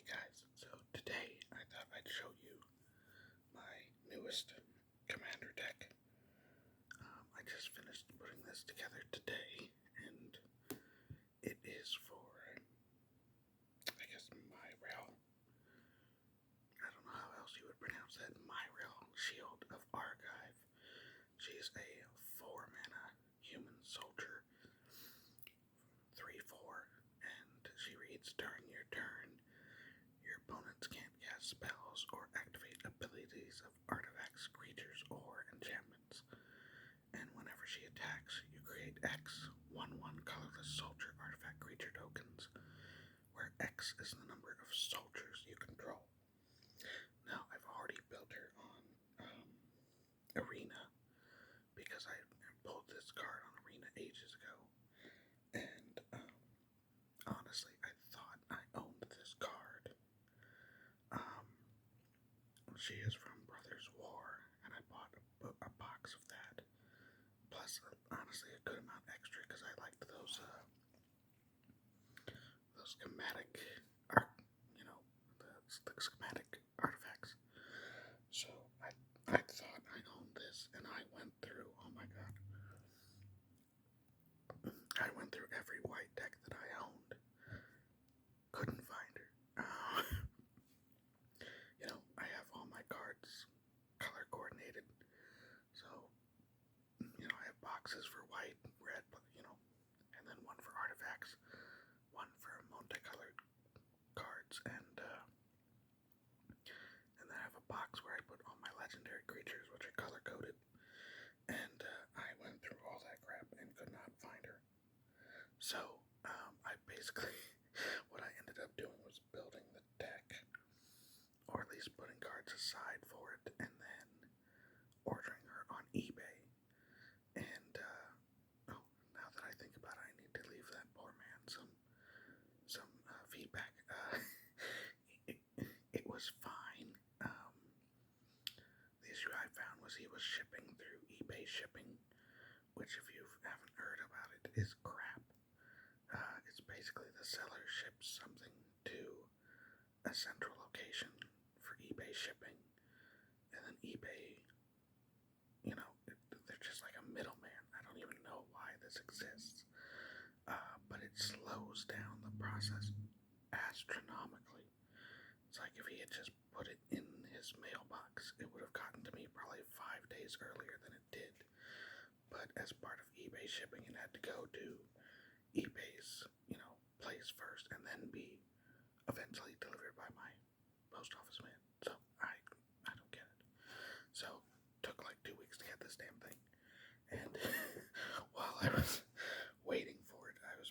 Hey guys, so today I thought I'd show you my newest commander deck. I just finished putting this together today, and it is for, I guess, Myrel. I don't know how else you would pronounce that. Myrel, Shield of Archive. She's a 4-mana human soldier, 3/4, and she reads during your turn. Your opponents can't cast spells or activate abilities of artifacts, creatures, or enchantments. And whenever she attacks, you create X 1/1 colorless soldier artifact creature tokens, where X is the number of soldiers you control. Now, I've already built her on Arena because I pulled this card on Arena ages ago. And honestly, I thought I owned this card. She is from Brothers War, and I bought a box of that. Plus, honestly, a good amount extra because I liked those schematic art, the schematic artifacts. So I thought I owned this, and I went through. Oh my god, I went through every white deck that I owned. Couldn't find her. I have all my cards color coordinated. So, I have boxes for white, red, and then one for artifacts, one for multicolored cards, and then I have a box where I put all my legendary creatures, which are color coded. And I went through all that crap and could not find her. So, I basically, what I ended up doing was building the deck, or at least putting cards aside for it, and then ordering her on eBay. And now that I think about it, I need to leave that poor man some feedback. It was fine. The issue I found was he was shipping through eBay shipping, which, if you haven't heard about it, is crap. It's basically the seller ships something to a central location for eBay shipping, and then eBay, they're just like a middleman. I don't even know why this exists, but it slows down the process astronomically. It's like if he had just put it in his mailbox, it would have gotten to me probably 5 days earlier than it did. But as part of eBay shipping, it had to go to eBay's, place first, and then be eventually delivered by my post office man. So I don't get it. So took like 2 weeks to get this damn thing. And while I was waiting for it, I was,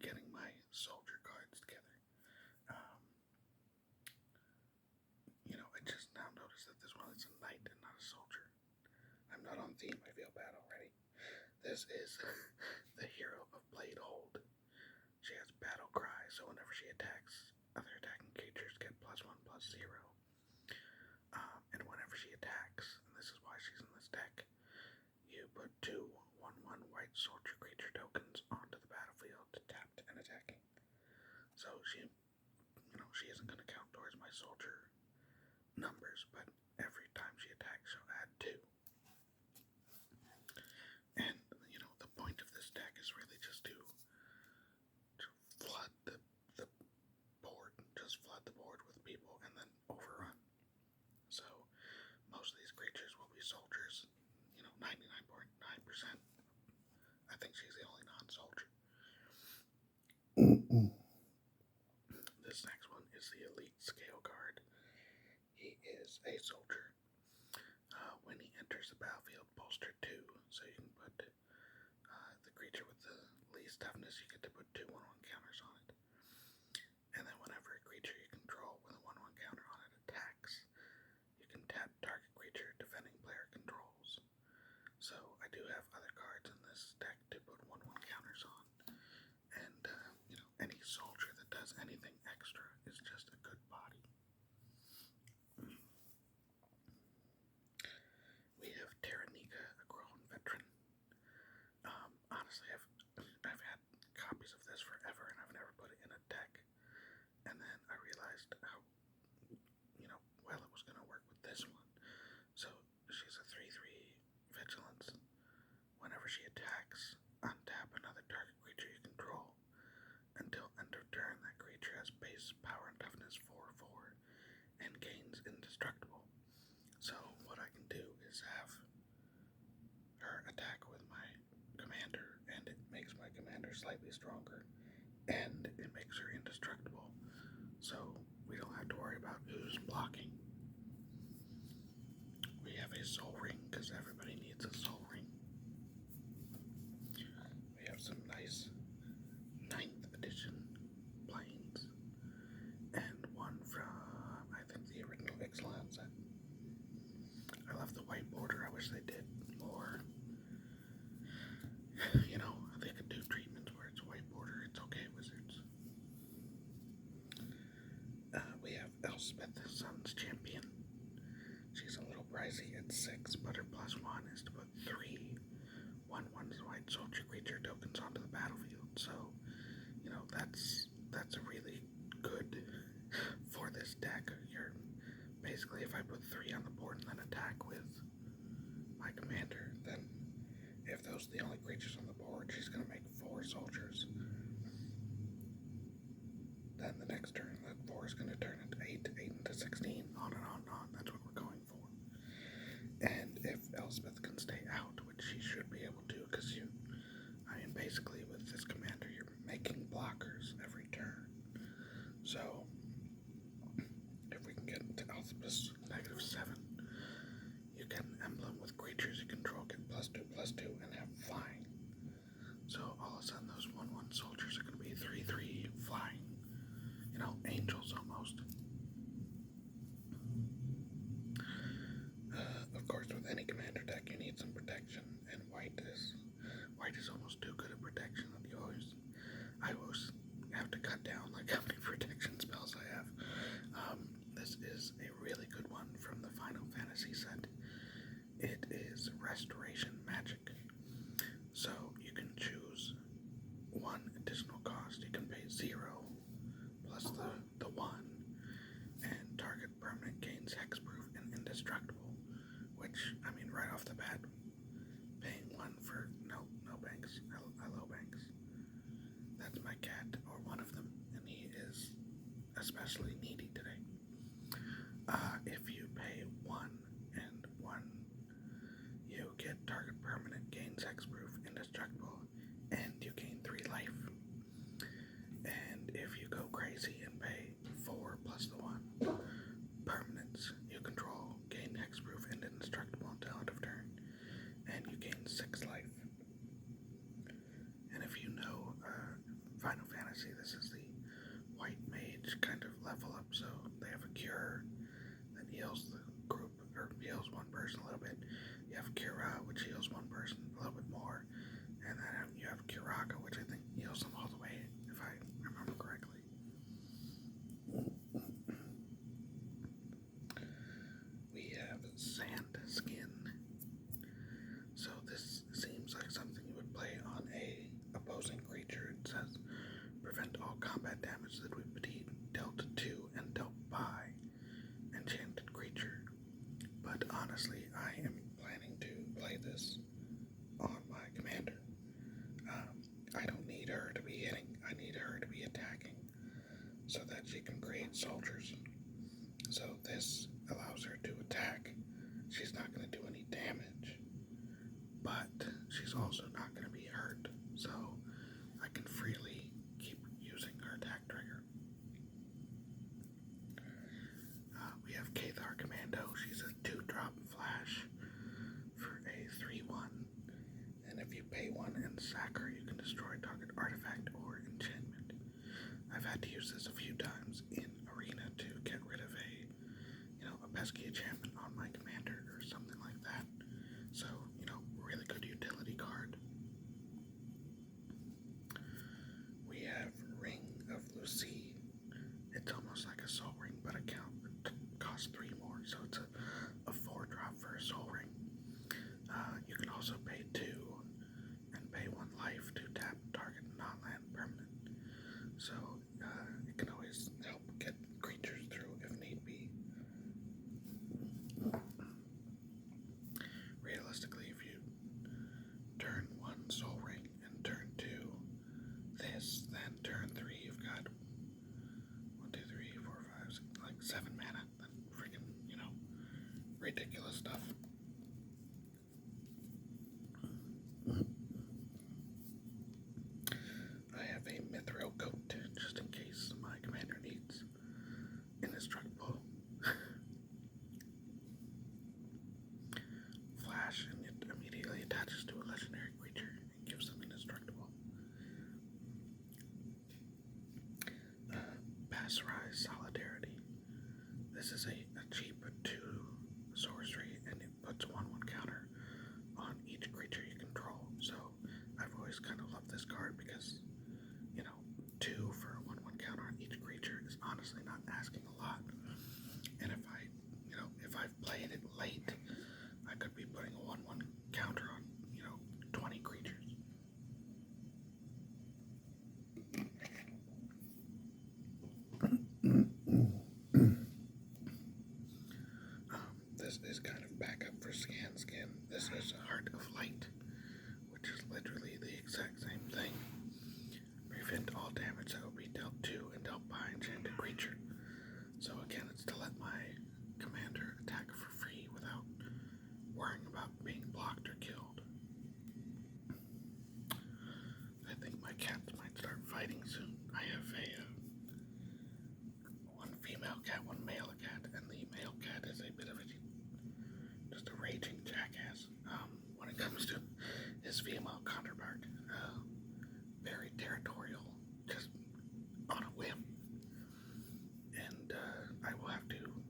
getting my soldier cards together. I just now noticed that this one is a knight and not a soldier. I'm not on theme, I feel bad already. This is the hero of Blade Hold. She has Battle Cry, so whenever she attacks, other attacking creatures get +1/+0. And whenever she attacks, and this is why she's in this deck, you put 2 1/1 white soldier creature tokens onto the battlefield, tapped and attacking. So she isn't going to count towards my soldier numbers, but every time she attacks, she'll add 2. And, the point of this deck is really just to flood the board, just flood the board with people and then overrun. So most of these creatures will be soldiers, 99.9%. I think she's the only non-soldier. This next one is the Elite Scale Guard. He is a soldier. When he enters the battlefield, bolster 2, so you can put the creature with the least toughness, you get to put 2 1/1 counters on it. And then whenever a creature you control with a 1/1 counter on it attacks, you can tap target creature defending player controls. So I do have other cards in this deck to put 1/1 counters on. And, any soldier that does anything extra is just a good body. We have Terranika, a grown veteran. Honestly, I've had copies of this forever, and I've never put base power and toughness 4/4 and gains indestructible. So what I can do is have her attack with my commander, and it makes my commander slightly stronger, and it makes her indestructible. So we don't have to worry about who's blocking. We have a soul ring because everybody needs a soul ring. We have some nice 9th edition planes, and one from, I think, the original Ixalan set. I love the white border. I wish they did more. You know, they could do treatments where it's white border. It's okay, Wizards. We have Elspeth, Sun's Champion. She's a little pricey at 6, but her +1 is to put 3 1/1 white soldier creature tokens onto the battlefield. So, you know, that's a really good for this deck. You're basically, if I put 3 on the board and then attack with my commander, then if those are the only creatures on the board, she's going to make 4 soldiers. Then the next turn, that 4 is going to turn into 8, 8 into 16, on and on and on. That's what we're going for. And if Elspeth can stay out, which she should be able to, because basically with this commander, you're making blockers every turn. So, if we can get to Elspeth's -7, you can emblem with creatures you control, get +2/+2, and have flying. So all of a sudden, those 1/1 soldiers are going to be 3/3 flying. You know, angels almost. Of course, with any commander deck, you need some protection, and white is almost too good at protection. I always have to cut down like how many protection spells I have. This is a really good one from the Final Fantasy set. It is Restoration Magic. So you can choose 1 additional cost. You can pay 0 plus the 1, and target permanent gains hexproof and indestructible. Which, I mean, right off the bat, paying 1 for no banks. Hello banks. That's my cat, or one of them, and he is especially needy today. If you pay 1 and 1, you get target permanent gains hexproof, indestructible, and you gain 3 life. And if you go crazy and pay 4 plus the 1, permanents you control gain hexproof and indestructible until end of turn, and you gain 6 life. And if you know Final Fantasy, this is the white mage kind of level up, so they have a cure that heals the group, or heals one person a little bit. You have Kira, which heals one person a little bit more, and then you have Kiraka, which I think heals them all the way, if I remember correctly. We have Sand Skin. So this seems like something you would play on a opposing creature. It says, prevent all combat damage that would be dealt to and dealt by enchanted creature. But honestly, I am planning to play this on my commander. I don't need her to be hitting, I need her to be attacking so that she can create soldiers. So this allows her to attack. She's not going to do any damage, but she's also not going to be hurt. So I can freely keep using her attack trigger. We have Cathar Commando. She's a 2-drop flash for a 3/1. And if you pay 1 and sack her, you can destroy target artifact or enchantment. I've had to use this a few times in Arena to get rid of a pesky enchantment on my commander or something like that. So, really good utility card. We have Ring of Lucy. It's almost like a soul ring, but it costs 3 more, so it's a 4-drop for a soul ring. You can also pay 2 and pay 1 life to tap target non-land permanent. So it can always Mass Rise Solidarity. This is a cheap 2 sorcery, and it puts a 1/1 counter on each creature you control. So I've always kind of loved this card because, 2 for a 1/1 counter on each creature is honestly not asking a lot. And if I've played it late, I could be putting a 1/1 counter on, 20 creatures. This is kind of backup for Scan. This is a Heart of Light, which is literally the exact same thing. Prevent all damage that will be dealt to and dealt by enchanted creature. So again, it's to let my commander attack for free without worrying about being blocked or killed. I think my cats might start fighting soon. I have one female cat, one male cat, and the male cat is a bit of just a raging jackass when it comes to his female counterpart. Very territorial, just on a whim. And I will have to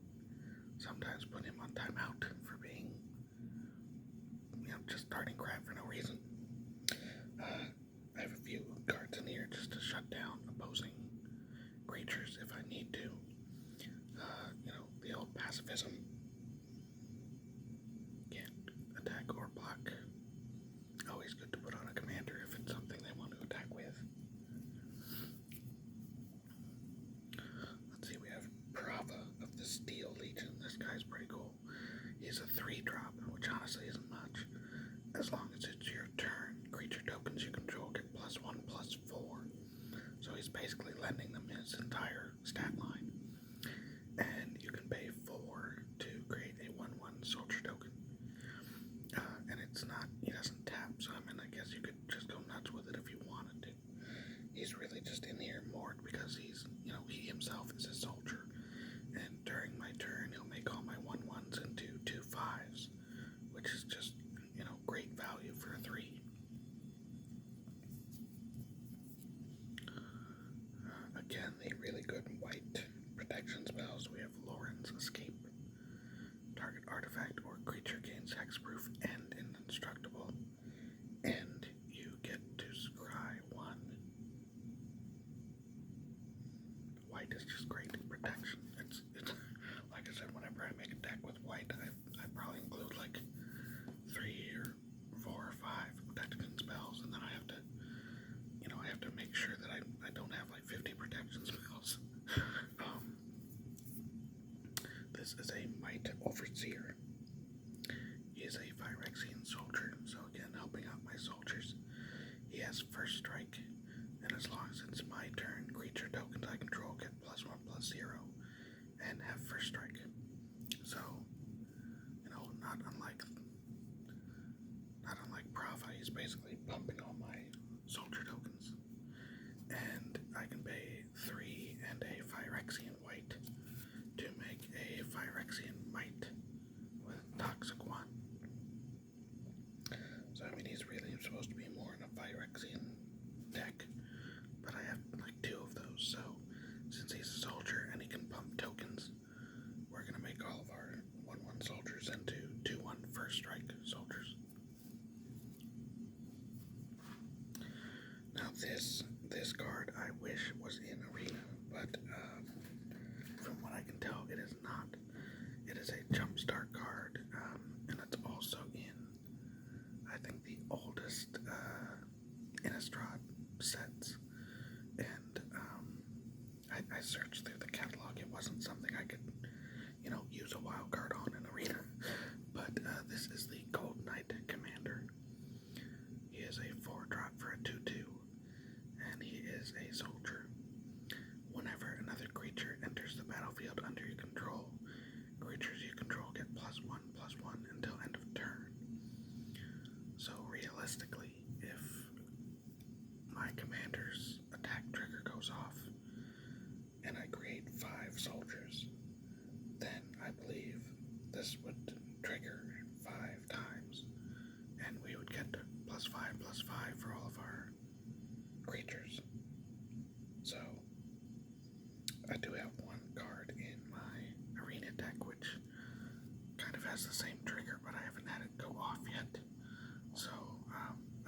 sometimes put him on timeout for being, just starting crap for no reason. I have a few cards in here just to shut down opposing creatures if I need to. The old pacifism. Can't attack or block. Always good to put on a commander if it's something they want to attack with. Let's see, we have Prava of the Steel Legion. This guy's pretty cool. He's a 3-drop, which honestly isn't much. As long as it's your turn, creature tokens you control get +1/+4. So he's basically lending them his entire stat line. And you can pay 4 to create a 1/1 soldier token. And he doesn't tap, so I guess you could just go nuts with it if you wanted to. He's really just in here more because he himself is a soldier. And during my turn, he'll make all my 1/1s into 2 5s, which is just, great value for a 3. Again, the really good white protection spells. We have Lauren's Escape. Target artifact or creature gains hexproof and indestructible. And you get to scry 1. White is just great protection. It's like I said, whenever I make a deck with white, I probably include like 3 or 4 or 5 protection spells, and then I have to make sure that I don't have like 50 protection spells. This is a Might Overseer. He is a Phyrexian soldier, so again, helping out my soldiers. He has first strike, and as long as it's my turn, creature tokens I control get +1/+0 and have first strike. So do have one card in my arena deck which kind of has the same trigger, but I haven't had it go off yet. So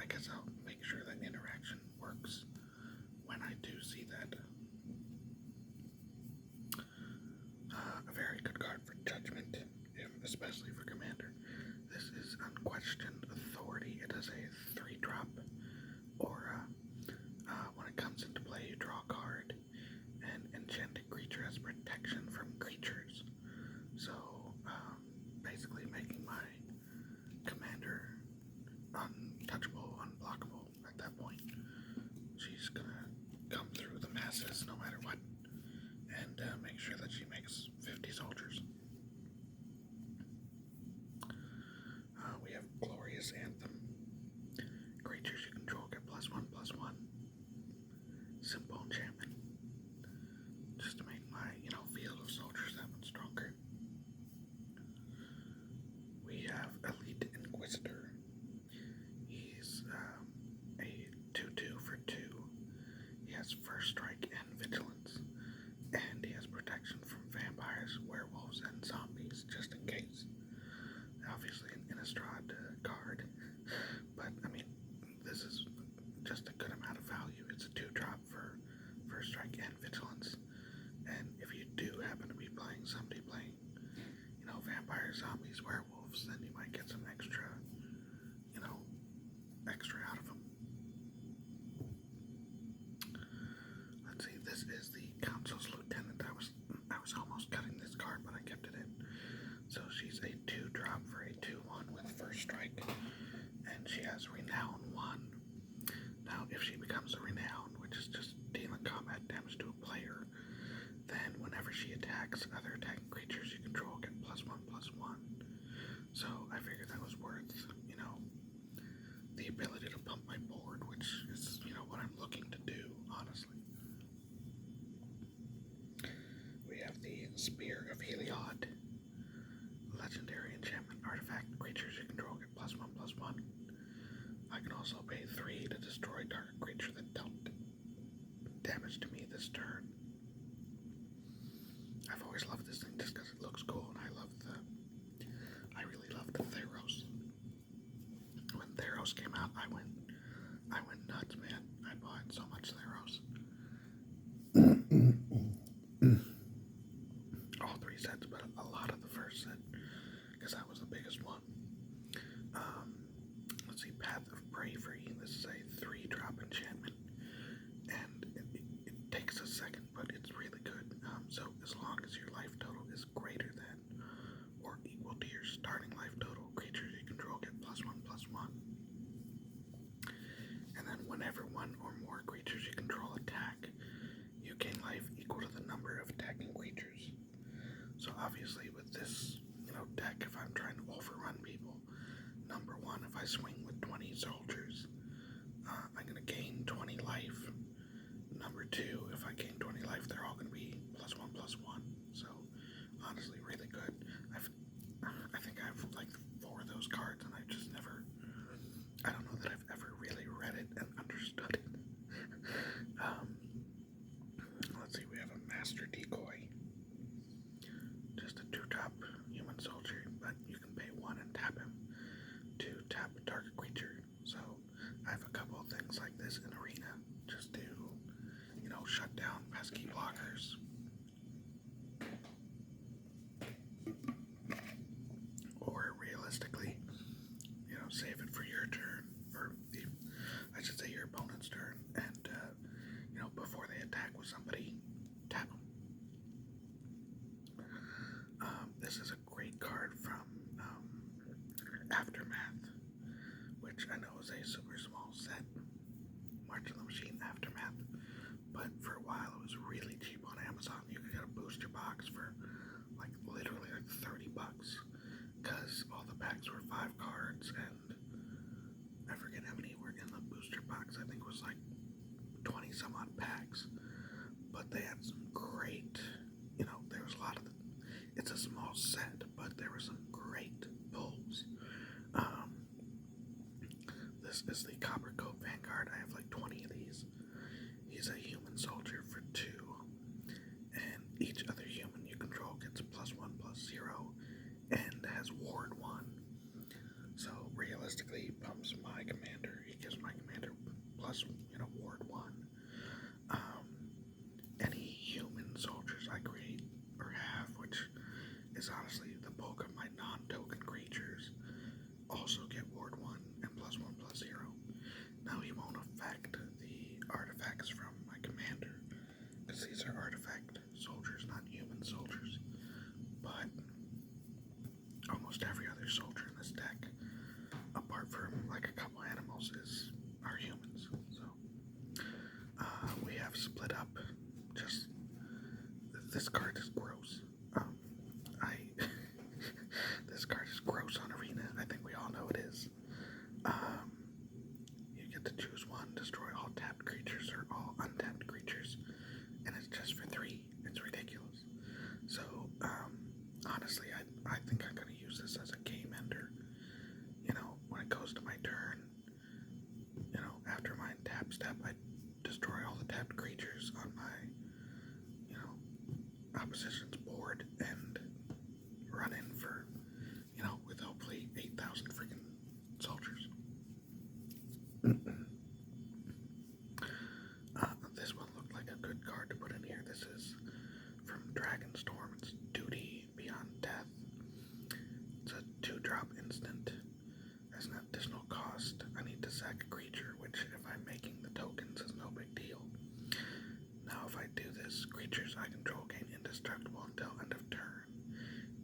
I guess I'll make sure that interaction works when I do see that. A very good card for Judgment, especially for Commander. This is Unquestioned Authority. It is a 3-drop aura. When it comes into play, you draw a card, and enchanted creature has protection from creatures. So, basically making my Commander untouchable, unblockable at that point. She's gonna come through the masses no matter what, and make sure that she makes 50 soldiers. We have Glorious Anthem. Creatures you control get +1/+1. Simple enchantment. Just to make my, field of soldiers that much stronger. We have Elite Inquisitor. He's a 2/2 for 2. He has First Strike and Vigilance. And he has protection from vampires, werewolves, and zombies, just in case. Obviously an Innistrad card, but I mean, this is just a good amount of value. It's a 2-drop for First Strike and Vigilance, and if you do happen to be playing somebody playing, vampires, zombies, werewolves, then you might get some extra out of them. Let's see, this is the Council's Lieutenant. I was almost cutting this card, but I kept it in. So she's a 2-drop for a 2/1 with First Strike, and she has Renown 1. Now, if she becomes a Renown, which is just dealing combat damage to a player, then whenever she attacks, other attacking creatures you control get +1/+1. So I figured that was worth, the ability to pump my board, which is, what I'm looking to do, honestly. We have the Spear of Heliod. Legendary enchantment artifact. Creatures you control get +1/+1. I can also pay 3 to destroy target creature that dealt damage to me this turn. I've always loved this thing just because it looks cool, and I really love the Theros. When Theros came out, I went nuts, man. I bought so much Theros. All 3 sets, but a lot of the first set, because that was the biggest one. Let's see, Path of Bravery. This is a 3-drop enchantment, and it takes a second, but it's really good. So as long as your life total is greater than or equal to your starting life total, creatures you control get +1/+1. And then whenever one or more creatures you control attack, you gain life equal to the number of attacking creatures. So obviously with this, deck, if I'm trying to overrun people, number 1, if I swing with 20 soldiers, I'm going to gain 20 life. Number 2, if I gain 20 life, they're all going to be +1/+1. So honestly, really good. I think I have like 4 of those cards, and I've just never, I don't know that I've ever really read it and understood it. Let's see, we have a Master Decoy. Just a 2-drop human soldier, but you can pay 1 and tap him to tap a target creature. So I have a couple of things like this in Arena just to, shut down pesky blockers. Or realistically, save it for your turn, or I should say your opponent's turn, and before they attack with somebody, tap them. This is a great card from Aftermath, which I know is a super small set. March of the Machine Aftermath, but for a while it was really cheap on Amazon. You could get a booster box for literally $30, because all the packs were 5 cards, and I forget how many were in the booster box. I think it was 20 some odd packs, but they had some great, there was a lot of it's a small set, but there were some great pulls. This is the Copper Coat Vanguard. I have 20 of these. He's a human soldier for 2, and soldiers, not human soldiers, but almost every other soldier in this deck, apart from like a couple animals, are humans. So we have split up. Just this card is gross. I this card is gross on Arena. I think we all know it is. You get to choose one, destroy all tapped creatures or all untapped creatures, and it's just for 3. It's ridiculous. So honestly, I think I'm gonna use this as a game ender. You know, when it goes to my turn, you know, after my tap step, I destroy all the tapped creatures on my, you know, opposition's board and run in for, you know, with hopefully 8,000 freaking soldiers. This one looked like a good card to put in here. This is from Dragonstorm. It's Duty Beyond Death. It's a 2-drop instant. As an additional cost, I need to sack a creature, which if I'm making the tokens is no big deal. Now if I do this, creatures I control gain indestructible until end of turn.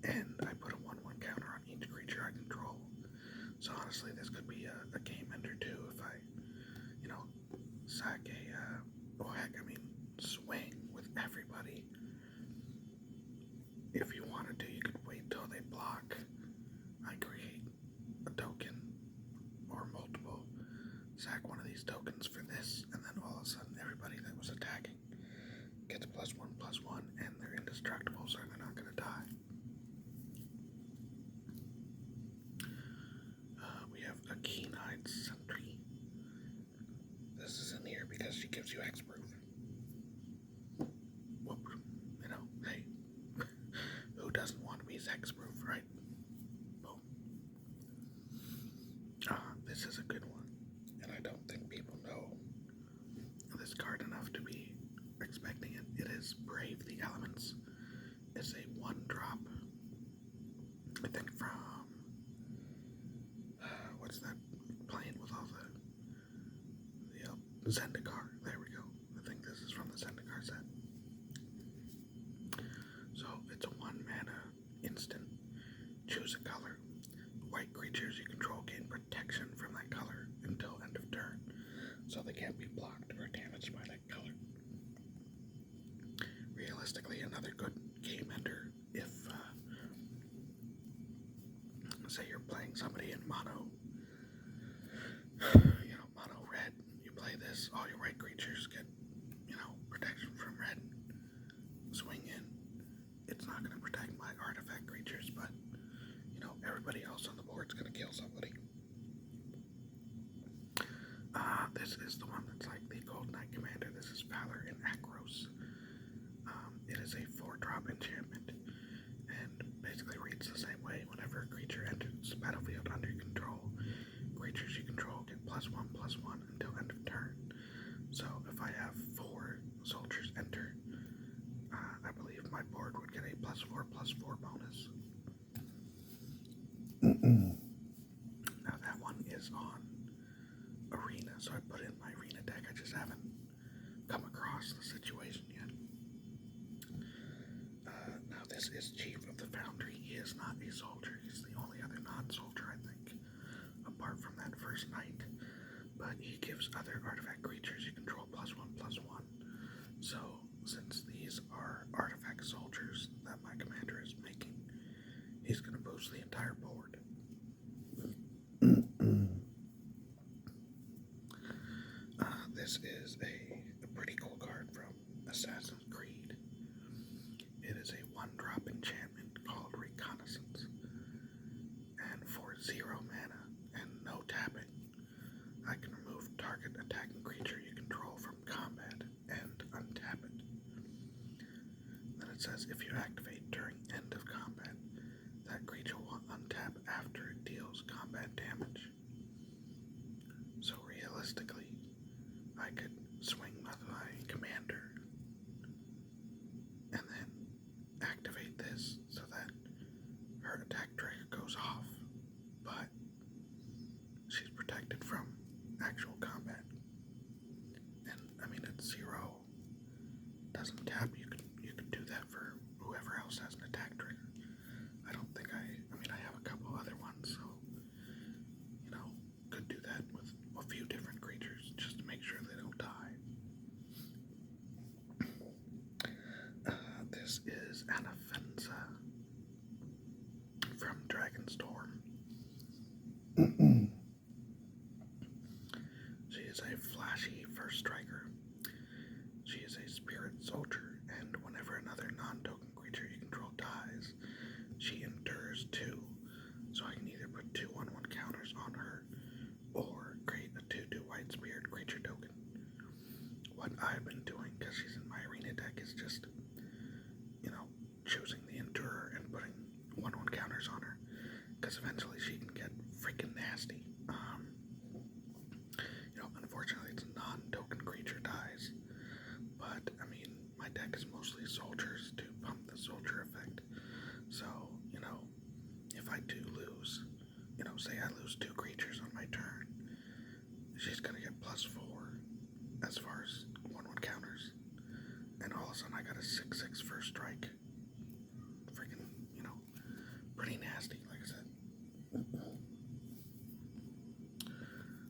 And I put a 1/1 counter on each creature I control. So honestly, this could be a game ender too if I, you know, sack a, swing with everybody. If you wanted to, you could wait till they block. I create a token or multiple, sack one of these tokens for this, and then all of a sudden everybody that was attacking gets +1/+1, and they're indestructible, so they're not going to die. We have a Keen-Eyed Sentry. This is in here because she gives you X-Proof. Whoop. You know, hey, who doesn't want to be X-Proof, right? Boom. This is a good one, and I don't think people know this card enough to be expecting it. It is Brave the Elements. It's a 1-drop, I think from, what's that plane with all the Zendikar. There we go. I think this is from the Zendikar set. So it's a 1-mana instant. Choose a color. White creatures you control gain protection from that color until end of turn, so they can't be blocked or damaged by that color. Realistically, another good game ender if, say you're playing somebody in mono, you know, mono red, you play this, all your white creatures get, you know, protection from red, swing in. It's not going to protect my artifact creatures, but, you know, everybody else on the board's going to kill somebody. This is the one that's like the Gold Knight Commander. This is Valor in Akros. It is a 4-drop enchantment, and basically reads the same way. Whenever a creature enters the battlefield under your control, creatures you control get +1/+1 until end of turn. So if I have 4 soldiers enter, I believe my board would get a +4/+4 bonus. Now that one is on Arena, so I put it in my Arena deck. I just haven't come across the situation yet. Now this is Chief of the Foundry. He is not a soldier. He's the only other non-soldier, I think, apart from that first knight. But he gives other artifact creatures you control +1/+1. So since these are artifact soldiers that my commander is making, he's going to boost the entire board. This is a pretty cool card from Assassin's Creed. It is a 1-drop enchantment called Reconnaissance. And for 0 mana and no tapping, I can remove target attacking creature you control from combat and untap it. Then it says if you activate during end of combat, that creature will untap after it deals combat damage. So realistically, I could swing my commander and then activate this so that her attack trigger goes off, but she's protected from actual combat. And I mean, at 0, doesn't tap. You could do is Anafenza from Dragonstorm. She is a flashy first striker. She is a spirit soldier, and whenever another non-token creature you control dies, she endures 2. So I can either put 2 1/1 counters on her, or create a 2/2 white spirit creature token. What I've been doing, because she's in my arena deck, is just, choosing the Endurer and putting 1/1 counters on her, because eventually she can get freaking nasty. Unfortunately it's a non-token creature dies, but I mean, my deck is mostly soldiers to pump the soldier effect. So, if I do lose, say I lose 2 creatures on my turn, she's gonna get +4 as far as 1/1 counters, and all of a sudden I got a 6/6 first strike. Freaking, pretty nasty, like I said.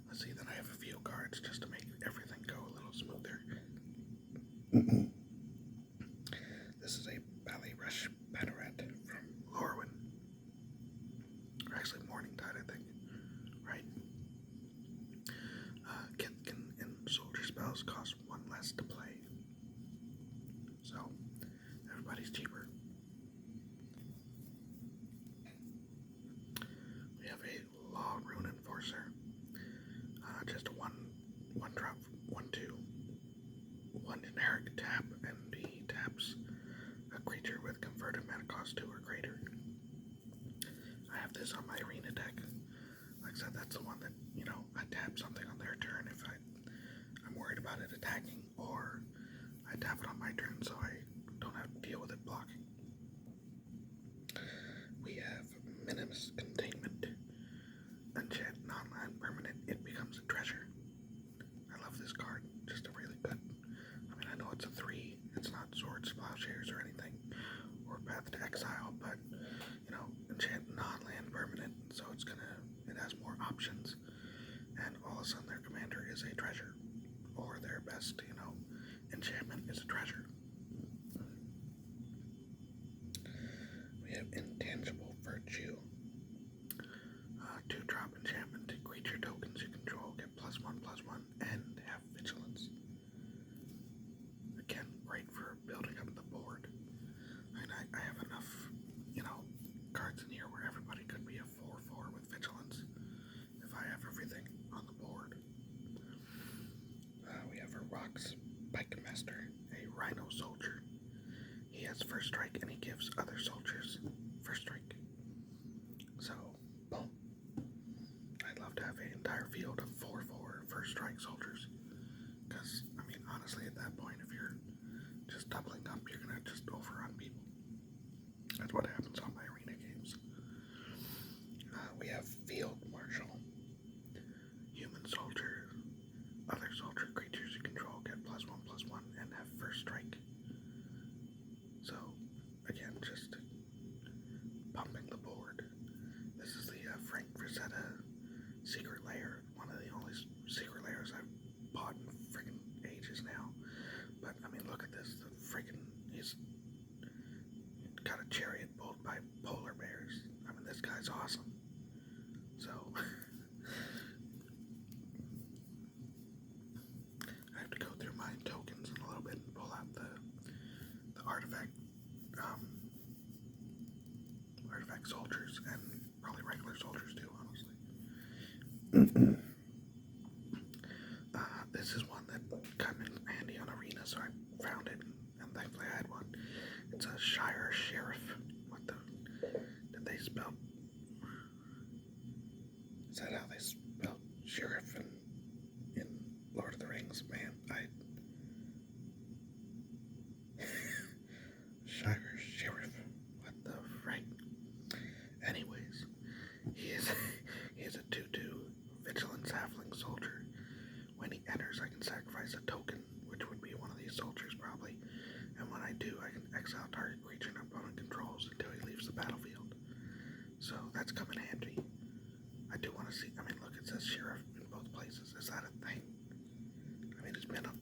Let's see, then I have a few cards just to make everything go a little smoother. This is a Ballet Rush Banneret from Lorwyn. Or actually Morningtide, I think. Right? Kitkin and soldier spells cost 1 less to play. So, everybody's cheaper. We have a Law Rune Enforcer. Just a one drop, 1/2. 1 generic tap, and he taps a creature with converted mana cost 2 or greater. I have this on my arena deck. Like I said, that's the one that, I tap something on their turn if I'm worried about it attacking, or I tap it on my turn so I don't have to deal with it blocking. We have Minimus Containment. Enchant non-land permanent, it becomes a treasure. I love this card, just a really good. I mean, I know it's a 3, it's not Swords, Plowshares, or anything, or Path to Exile, but, enchant non-land permanent, so it has more options, and all of a sudden their commander is a treasure, or their best, enchantment is a treasure. We have Intangible Virtue. 2-drop enchantment. Creature tokens you control get +1/+1 and have vigilance. Again, great for building up the board. I have enough, cards in here where everybody could be a 4/4 with vigilance if I have everything on the board. We have a Rocks Pike Master, a Rhino Soldier. He has first strike and he gives other soldiers first strike. So, boom. I'd love to have an entire field of 4/4 first strike soldiers. Because, I mean, honestly, at that point, if you're just doubling up, you're going to just overrun people. That's what happens on my arena games. We have Field Marshal. Human soldier. Other soldier creatures you control get +1/+1 and have first strike. So, again, just pumping the board. This is the Frank Frazetta Secret Lair. One of the only secret lairs I've bought in friggin' ages now. But, I mean, look at this. He's got a chariot pulled by polar bears. I mean, this guy's awesome. So, I have to go through my tokens in a little bit and pull out the artifact soldiers, and probably regular soldiers too, honestly. This is one that came in handy on Arena, so I found it, and thankfully I had one. It's a Shire Sheriff. What the? Did they spell? Is that how they spell sheriff in Lord of the Rings? Man, Shire Sheriff. What the frick? Anyways, he is a 2/2 vigilance halfling soldier. When he enters, I can sacrifice a token, which would be one of these soldiers probably. And when I do, I can exile target creature an opponent controls until he leaves the battlefield. So that's come in handy. I do want to see. I mean, look, it says sheriff in both places. Is that a thing? I mean, it's been a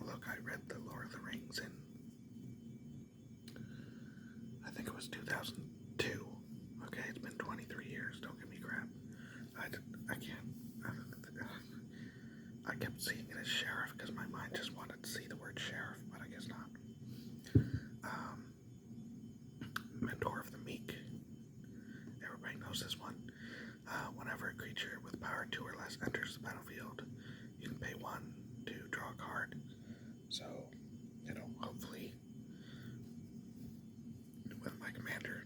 look. I read the Lord of the Rings in was 2002. Okay, it's been 23 years. Don't give me crap. I can't. I kept seeing it as sheriff because my mind just wanted to see the word sheriff, but I guess not. Mentor of the Meek. Everybody knows this one. Whenever a creature with power 2 or less enters the battlefield, you can pay 1 to draw a card. So, hopefully, with my commander,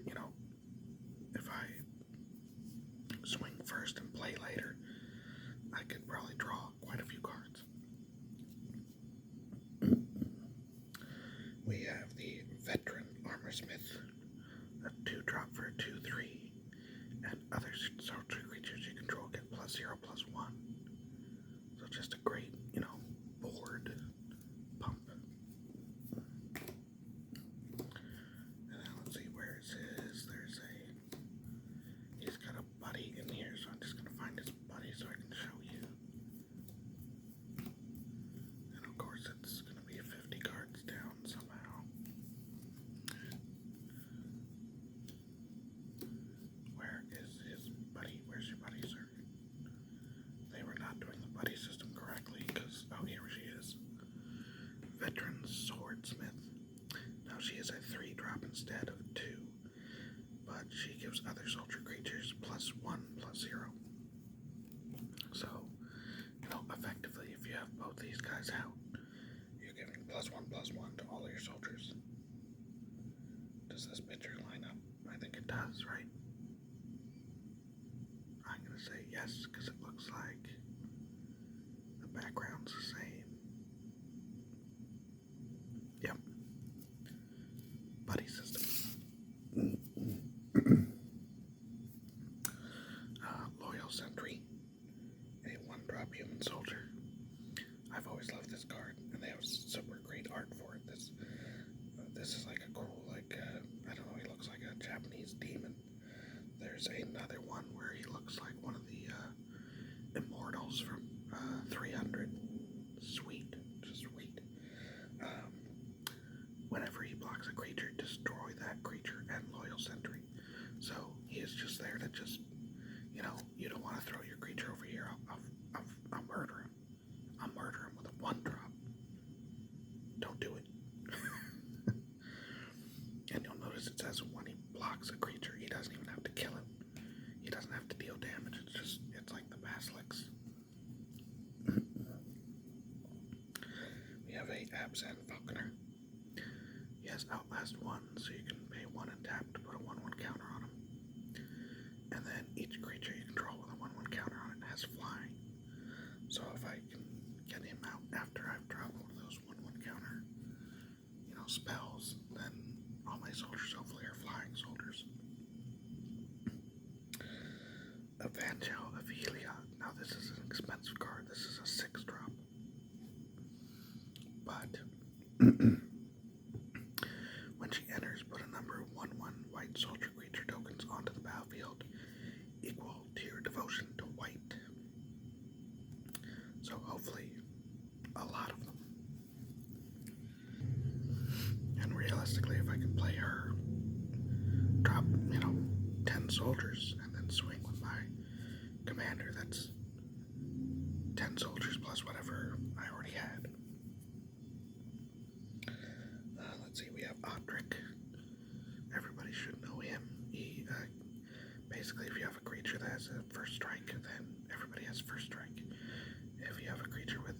if I swing first and play later, I could probably draw quite a few cards. We have the Veteran Armorsmith, a 2-drop for a 2/3, and other soldier creatures you control get +0/+1. So just a great, board pump. And then let's see, where is his? He's got a buddy in here, so I'm just gonna find his buddy so I can show you. And of course it's gonna be 50 cards down somehow. Where is his buddy? Where's your buddy, sir? They were not doing the buddy system correctly, because, oh, here she is. Veteran Swordsmith. Now she is a 3-drop instead of 2, but she gives other soldier creatures +1/+0. So, effectively, if you have both these guys out, you're giving +1/+1 to all of your soldiers. Does this picture line up? I think it does, right? I'm gonna say yes, because it looks like the background's the same. Yep. Buddy system. Loyal Sentry, a 1-drop human soldier. I've always loved this card, and they have super great art for it. This is like a cool, I don't know, he looks like a Japanese demon. There's another one where he looks like one of the immortals from 300. Sweet, just sweet. Whenever he blocks a creature, destroy that creature and Loyal Sentry. So he is just there to just, you don't want to throw your creature over here. I'll murder him. I'll murder him with a 1-drop. Don't do it. And you'll notice it says when he blocks a creature, he doesn't even have to kill him. He doesn't have to deal damage. It's like the Basilics. We have a Abzan Falconer. He has Outlast 1, so you can pay 1 and tap to put a 1/1 counter on him. And then each creature you control with a 1/1 counter on it has flying. So if I can get him out after I've dropped one of those 1/1 counter, spells, then all my soldiers hopefully are flying soldiers. Evangel of Heliod. Now this is an expensive card. This is a 6-drop. But when she enters, put a number of 1/1 white soldier creature tokens onto the battlefield equal to your devotion to white. So hopefully a lot of them. And realistically, if I can play her, drop, 10 soldiers, and then swing with my commander, that's 10 soldiers plus whatever I already had. Let's see, we have Odric. Everybody should know him. He, basically, if you have a creature that has a 1st strike, then everybody has 1st strike. If you have a creature with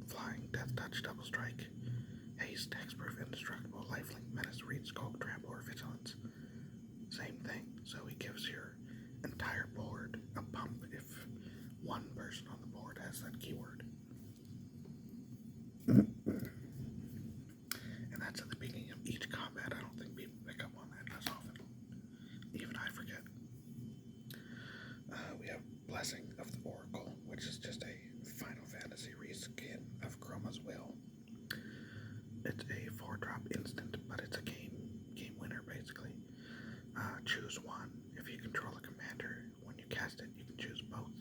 flying, death touch, double strike, haste, hexproof, indestructible, lifelink, menace, reach, skulk, trample, or vigilance, same thing. So he gives your entire board a pump if one person on the board has that keyword. And that's at the beginning of each combat. I don't think people pick up on that as often. Even I forget. We have Blessing of the Oracle, which is just a Final Fantasy reskin of Chroma's Will. It's a 4-drop instant, but it's a game winner, basically. Choose one. If you control a commander, when you cast it, you can choose both.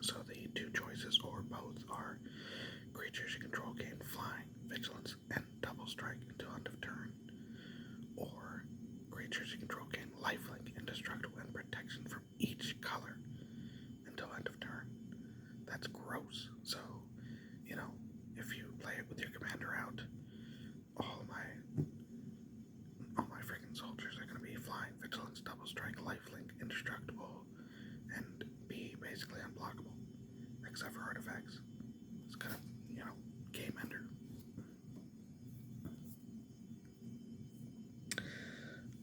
So the 2 choices, or both, are creatures you control gain flying, vigilance, and double strike until end of turn. except for artifacts. It's kind of, game ender.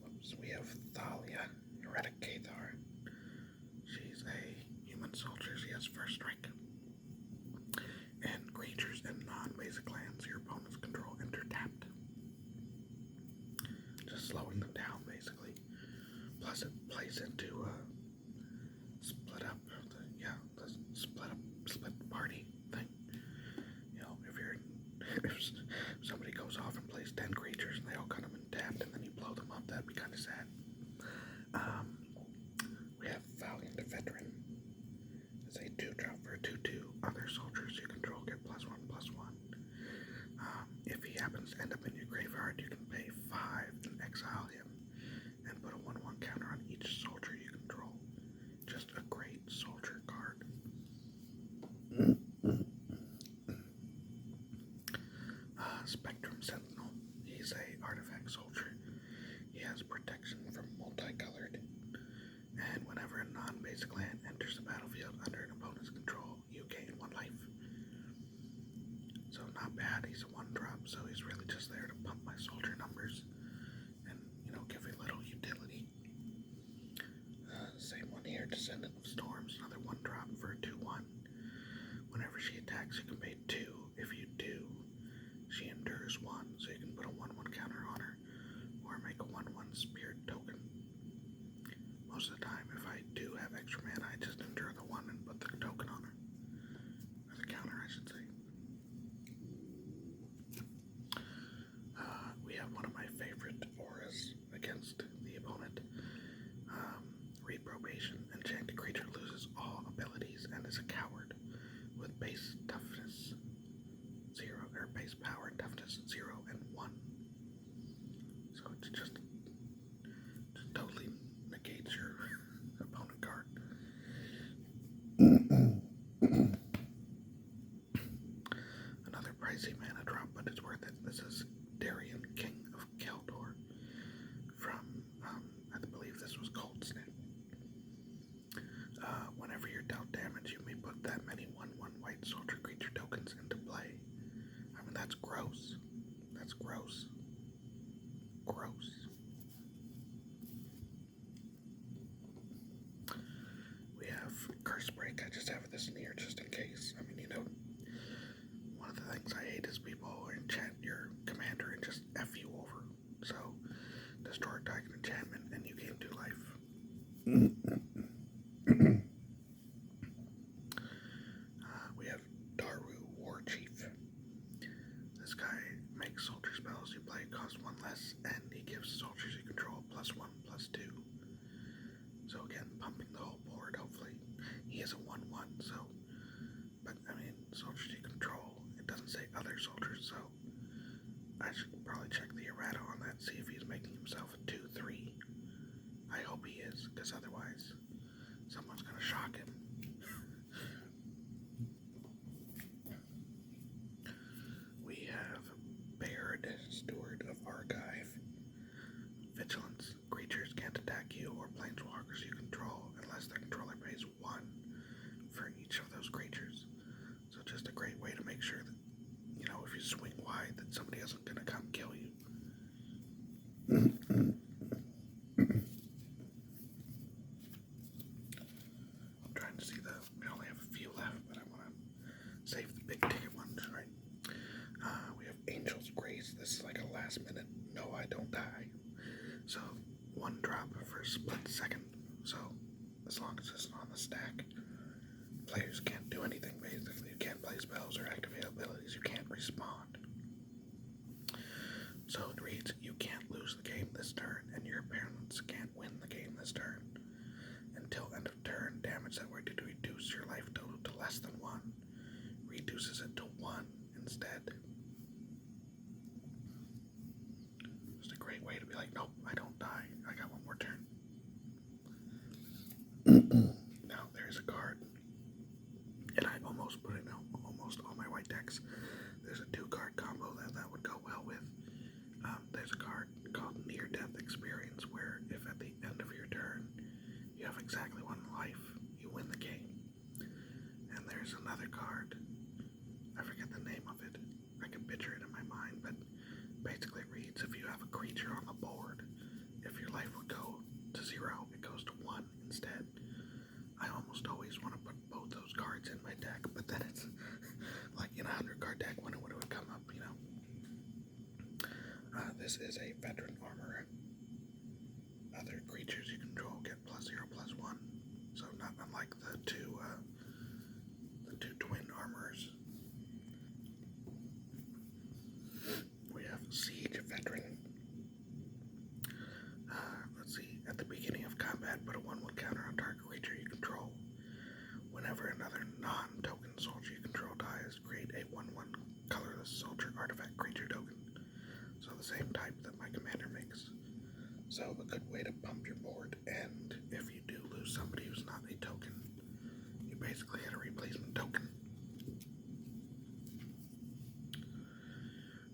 Whoops, we have Thalia, Heretic Cathar. She's a human soldier. She has first strike. And creatures and non-basic lands your opponents control enter tapped. Just slowing them down, basically. Plus it plays into split party thing. If somebody goes off and plays 10 creatures and they all cut them in tapped and then you blow them up, that'd be kind of sad. We have Valiant Veteran. It's a 2-drop for a 2/2. Other soldiers you control get +1/+1. If he happens to end up in your graveyard, you can pay 5 and exile him and put a 1/1 counter on each soldier you control. Just a great soldier card. Spectrum Sentinel. He's a artifact soldier. He has protection from multicolored, and whenever a non-basic land enters the battlefield under an opponent's control, you gain 1 life. So not bad. He's a 1-drop, so he's really just there to pump my soldier numbers and, give a little utility. Same one here, Descendant of Storms, another 1-drop for a 2/1. Whenever she attacks, you can pay 2. If you do, she endures 1, so you can put a 1/1 counter on her, or make a 1/1 spirit token. Most of the time, if I do have extra mana, I just endure the 1 and put the token on her. Or the counter, I should say. We have one of my favorite auras against the opponent. Reprobation. Enchanted creature loses all abilities and is a coward with base toughness 0, or base power and toughness 0 and 1. So it just totally negates your opponent card. Another pricey mana drop, but it's worth it. This is Darien, King of Keldor, from, I believe this was Cold Snap. Whenever you're dealt damage, you may put that many 1/1 white soldier creature tokens into play. I mean, that's gross. That's gross. Gross. We have Curse Break. I just have this in here just in case. I mean, one of the things I hate is people enchant your commander and just F you over. So, destroy target enchantment and you gain 2 life. We have Daru, War Chief. This guy makes soldier spells you play cost 1 less, and he gives soldiers you control +1/+2. So again, pumping the whole board, hopefully. He is a 1/1, so, but I mean, soldiers you control, it doesn't say other soldiers, so I should probably check the errata on that, see if he's making himself a 2/3. I hope he is, because otherwise, someone's gonna shock him. We have Baird, Steward of Archive. Vigilance. Creatures can't attack you or planeswalkers you control unless their controller pays 1 for each of those creatures. So just a great way to make sure that, if you swing wide, that somebody isn't going to come kill you. I'm trying to see we only have a few left, but I want to save the big ticket ones, right? We have Angel's Grace. This is like a last minute, no, I don't die. So 1-drop for a split second. So as long as it's on the stack, players can't do anything basically. You can't play spells or activate abilities. You can't respond. So it reads, you can't lose the game this turn, and your opponents can't win the game this turn. Until end of turn, damage that were to reduce your life total to less than 1 reduces it to 1 instead. Just a great way to be like, nope, I don't die. I got 1 more turn. Now there's a card, and I almost put it in almost all my white decks. There's a 2-card combo that would go well with. There's a card called Near Death Experience, where if at the end of your turn you have exactly 1 life, you win the game. And there's another picture it in my mind, but basically it reads, if you have a creature on the board, if your life would go to 0, it goes to 1 instead. I almost always want to put both those cards in my deck, but then it's like in a 100-card deck, when it would come up, you know. This is a veteran armorer. Other creatures you control get +0/+1, so not unlike the two twin armorers. We have Siege Veteran. Let's see. At the beginning of combat, put a 1/1 counter on target creature you control. Whenever another non-token soldier you control dies, create a 1/1 colorless soldier artifact creature token. So the same type that my commander makes. So a good way to pump your board, and if you do lose somebody who's not a token, you basically get a replacement token.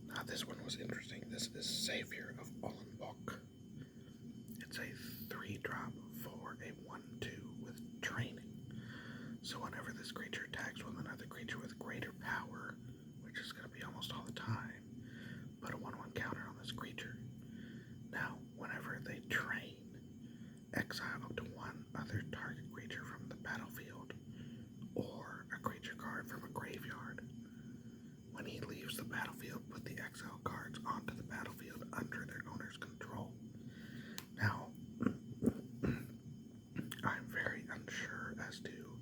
Now this one was interesting. This is Savior of Ollenbach. It's a 3-drop for a 1/2 with training. So whenever this creature attacks with another creature with greater power, which is going to be almost all the time, put a 1/1 counter on this creature. Now, whenever they train, exile up to 1 other target creature from the battlefield, or a creature card from a graveyard. When he leaves the battlefield, put the exile cards onto the battlefield under their owner's control. Now, I'm very unsure as to,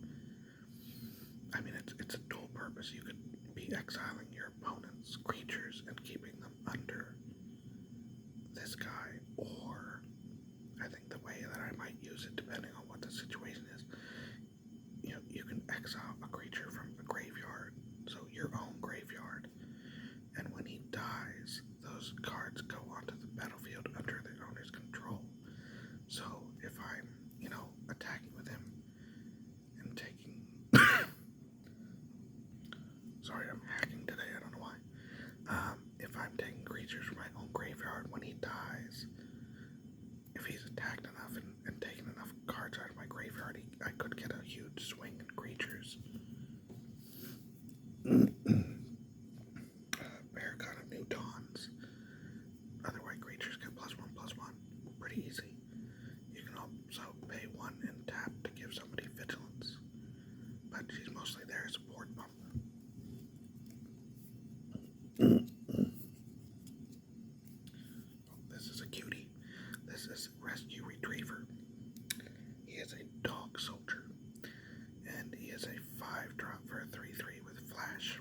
I mean, it's a dual purpose. You could be exiling your opponent's creatures and keeping them under this guy, or I think the way that I might use it, depending on what the situation is, you know, you can exile a creature from a graveyard, so your own graveyard, and when he dies, those cards go onto the battlefield under their owner's control. So if I'm, you know, attacking with him and taking sorry, I'm hacking today, I don't know why. If I'm taking creatures from my own graveyard, when he dies, if he's attacked enough and taken enough cards out of my graveyard, I could get a huge swing in creatures. Paragon of New Dawns. Other white creatures get +1/+1. Pretty easy. You can also pay 1 and tap to give somebody vigilance, but she's mostly there as a board bump. This is a cutie. This is Rescue Retriever. He is a dog soldier, and he is a 5-drop for a 3/3 with flash.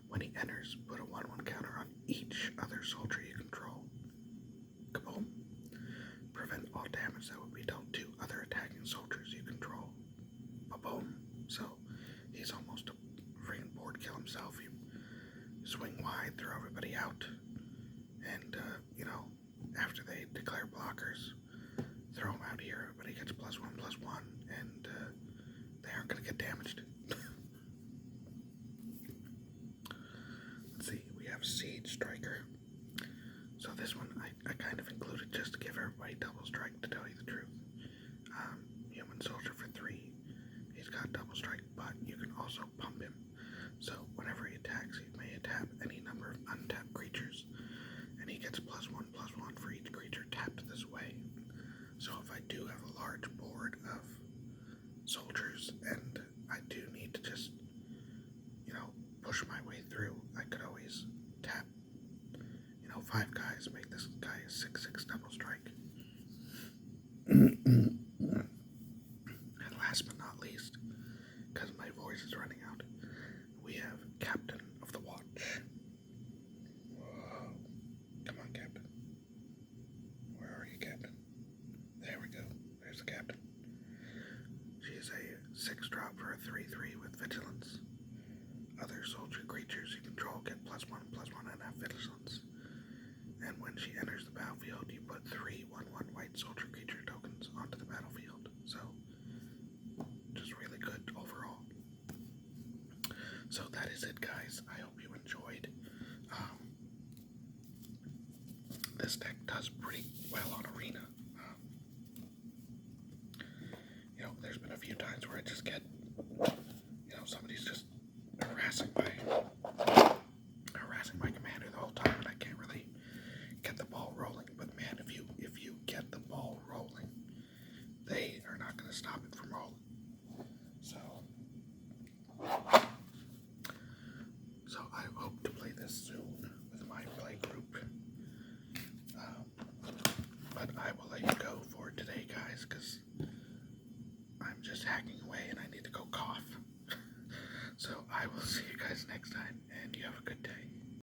When he enters, put a 1/1 counter on each other soldier you control. Kaboom. Prevent all damage that would be dealt to other attacking soldiers you control. Ba-boom. So he's almost a freaking board kill himself. You swing wide, throw everybody out, and you know, after they declare blockers, throw them out here. Everybody gets +1/+1, and they aren't going to get damaged. Let's see, we have Siege Striker. So this one I kind of included just to give everybody double strike, to tell you the truth. Human Soldier for 3. He's got double strike, but you can also pump him. So whenever he attacks, he may tap any number of untapped creatures, and he gets +1/+1 for each creature tapped this way. So if I do have a large board of soldiers and I do need to just, you know, push my way through, I could always tap, you know, 5 guys, make this guy a 6/6 double strike. And last but not least, because my voice is running out, we have Captain of the Watch. Whoa. Come on, Captain. Where are you, Captain? There we go. There's the Captain. She is a 6-drop for a 3/3 with vigilance. Other soldier creatures you control get +1/+1 and have vigilance. And when she enters the battlefield, you put 3 1/1 white soldier creature tokens onto the battlefield. So, just really good overall. So that is it, guys. I hope you enjoyed. This deck does pretty well on Arena. You know, there's been a few times where I just get, you know, somebody's just harassing my rolling. So I hope to play this soon with my play group. But I will let you go for today, guys, because I'm just hacking